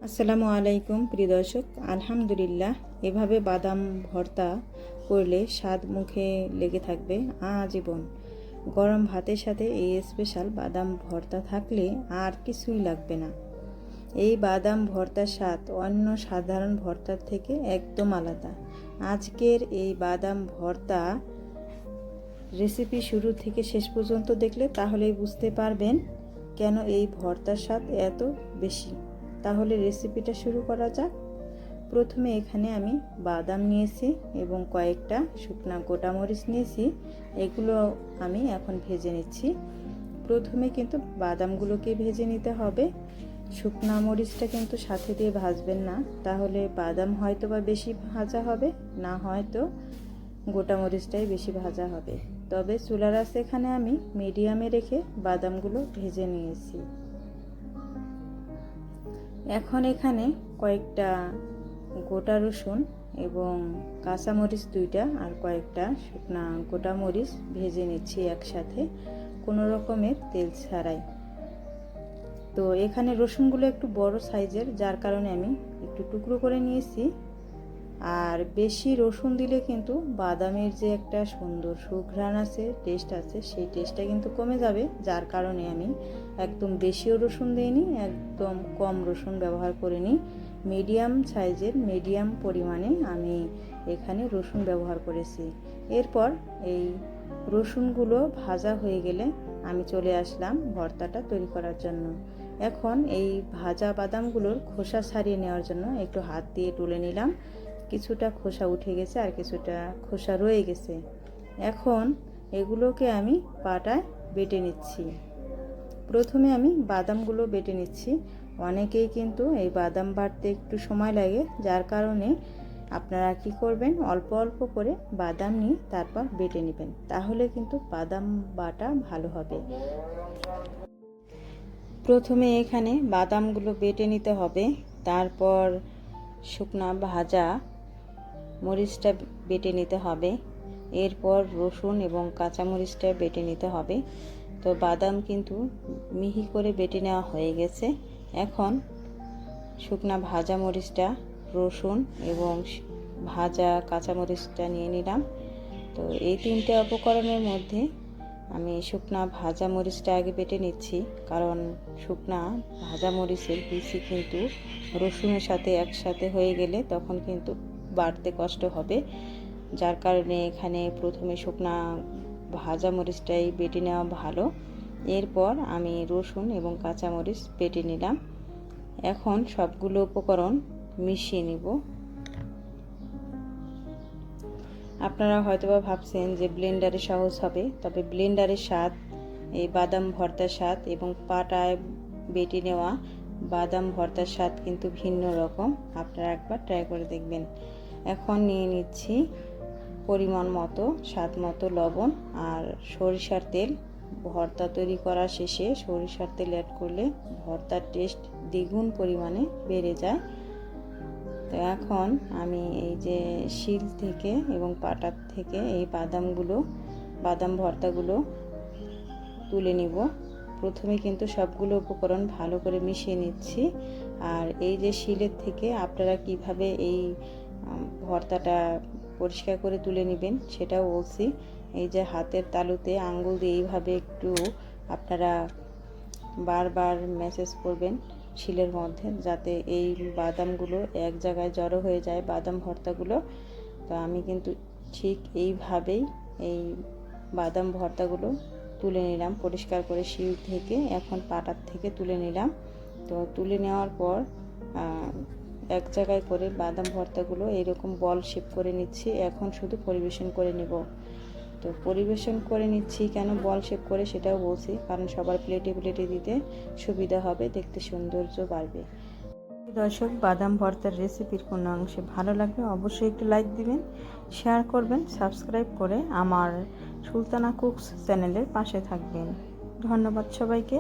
আসসালামু আলাইকুম প্রিয় দর্শক, আলহামদুলিল্লাহ। এভাবে বাদাম ভর্তা করলে স্বাদ মুখে লেগে থাকবে আজীবন। গরম ভাতের সাথে এই স্পেশাল বাদাম ভর্তা থাকলে আর কিছুই লাগবে না। এই বাদাম ভর্তার স্বাদ অন্য সাধারণ ভর্তার থেকে একদম আলাদা। আজকের এই বাদাম ভর্তা রেসিপি শুরু থেকে শেষ পর্যন্ত দেখলে তাহলেই বুঝতে পারবেন কেন এই ভর্তার স্বাদ এত বেশি। তাহলে রেসিপিটা শুরু করা যাক। প্রথমে এখানে আমি বাদাম নিয়েছি এবং কয়েকটা শুকনা গোটা মরিচ নিয়েছি। এগুলো আমি এখন ভেজে নিচ্ছি। প্রথমে কিন্তু বাদামগুলোকে ভেজে নিতে হবে। শুকনা মরিচটা কিন্তু সাথে দিয়ে ভাজবেন না, তাহলে বাদাম হয়তো বা বেশি ভাজা হবে, না হয়তো গোটা মরিচটাই বেশি ভাজা হবে। তবে চুলার আঁচ এখানে আমি মিডিয়ামে রেখে বাদামগুলো ভেজে নিয়েছি। এখন এখানে কয়েকটা গোটা রসুন এবং কাঁচা মরিচ দুইটা আর কয়েকটা শুকনা গোটা মরিচ ভেজে নিচ্ছি একসাথে, কোনো রকমের তেল ছাড়াই। তো এখানে রসুনগুলো একটু বড় সাইজের, যার কারণে আমি একটু টুকরো করে নিয়েছি। আর বেশি রসুন দিলে কিন্তু বাদামের যে একটা সুন্দর সুঘ্রাণ আছে, টেস্ট আছে, সেই টেস্টটা কিন্তু কমে যাবে। যার কারণে আমি একদম বেশিও রসুন দিইনি, একদম কম রসুন ব্যবহার করিনি। মিডিয়াম সাইজের মিডিয়াম পরিমাণে আমি এখানে রসুন ব্যবহার করেছি। এরপর এই রসুনগুলো ভাজা হয়ে গেলে আমি চলে আসলাম ভর্তাটা তৈরি করার জন্য। এখন এই ভাজা বাদামগুলোর খোসা ছাড়িয়ে নেওয়ার জন্য একটু হাত দিয়ে তুলে নিলাম। কিছুটা খোসা উঠে গেছে আর কিছুটা খোসা রয়ে গেছে। এখন এগুলোকে আমি পাটায় বেটে নিচ্ছি। প্রথমে আমি বাদামগুলো বেটে নিচ্ছি। অনেকেই কিন্তু এই বাদাম বাটতে একটু সময় লাগে, যার কারণে আপনারা কি করবেন, অল্প অল্প করে বাদাম নিয়ে তারপর বেটে নেবেন, তাহলে কিন্তু বাদাম বাটা ভালো হবে। প্রথমে এখানে বাদামগুলো বেটে নিতে হবে, তারপর শুকনা ভাজা মরিচটা বেটে নিতে হবে, এরপর রসুন এবং কাঁচা মরিচটা বেটে নিতে হবে। তো বাদাম কিন্তু মিহি করে বেটে নেওয়া হয়ে গেছে। এখন শুকনা ভাজা মরিচটা, রসুন এবং ভাজা কাঁচা মরিচটা নিয়ে নিলাম। তো এই তিনটে উপকরণের মধ্যে আমি শুকনা ভাজা মরিচটা আগে বেটে নিচ্ছি, কারণ শুকনা ভাজা মরিচের বিচি কিন্তু রসুনের সাথে একসাথে হয়ে গেলে তখন কিন্তু বাটতে কষ্ট হবে। যার কারণে এখানে প্রথমে শুকনা ভাজা মরিচটাই বেটে নেওয়া ভালো। এরপর আমি রসুন এবং কাঁচা মরিচ বেটে নিলাম। এখন সবগুলো উপকরণ মিশিয়ে নিব। আপনারা হয়তোবা ভাবছেন যে ব্লেন্ডারে সহজ হবে, তবে ব্লেন্ডারের স্বাদ, এই বাদাম ভর্তার স্বাদ এবং পাটায় বেটে নেওয়া বাদাম ভর্তার স্বাদ কিন্তু ভিন্ন রকম। আপনারা একবার ট্রাই করে দেখবেন। এখন নিয়ে নিচ্ছি পরিমাণ মতো স্বাদ মতো লবণ আর সরিষার তেল। ভর্তা তৈরি করার শেষে সরিষার তেল অ্যাড করলে ভর্তার টেস্ট দ্বিগুণ পরিমাণে বেড়ে যায়। তো এখন আমি এই যে শিল থেকে এবং পাটার থেকে এই বাদাম ভর্তাগুলো তুলে নিব। প্রথমে কিন্তু সবগুলো উপকরণ ভালো করে মিশিয়ে নিচ্ছি। আর এই যে শিলের থেকে আপনারা কিভাবে এই ভর্তাটা পরিষ্কার করে তুলে নেবেন সেটাও বলছি। এই যে হাতের তালুতে আঙ্গুল দিয়ে এইভাবে একটু আপনারা বারবার ম্যাসেজ করবেন শিলের মধ্যে, যাতে এই বাদামগুলো এক জায়গায় জড়ো হয়ে যায়, বাদাম ভর্তাগুলো। তো আমি কিন্তু ঠিক এইভাবেই এই বাদাম ভর্তাগুলো তুলে নিলাম পরিষ্কার করে শিল থেকে। এখন পাটার থেকে তুলে নিলাম। তো তুলে নেওয়ার পর এক জায়গায় করে বাদাম ভর্তাগুলো এরকম বল শেপ করে নিচ্ছি। এখন শুধু পরিবেশন করে নেব। তো পরিবেশন করে নিচ্ছি কেন বল শেপ করে সেটাও বলছি, কারণ সবার প্লেটে প্লেটে দিতে সুবিধা হবে, দেখতে সৌন্দর্য বাড়বে। দর্শক, বাদাম ভর্তার রেসিপির কোনো অংশে ভালো লাগলে অবশ্যই একটু লাইক দিবেন, শেয়ার করবেন, সাবস্ক্রাইব করে আমার সুলতানা কুকস চ্যানেলের পাশে থাকবেন। ধন্যবাদ সবাইকে।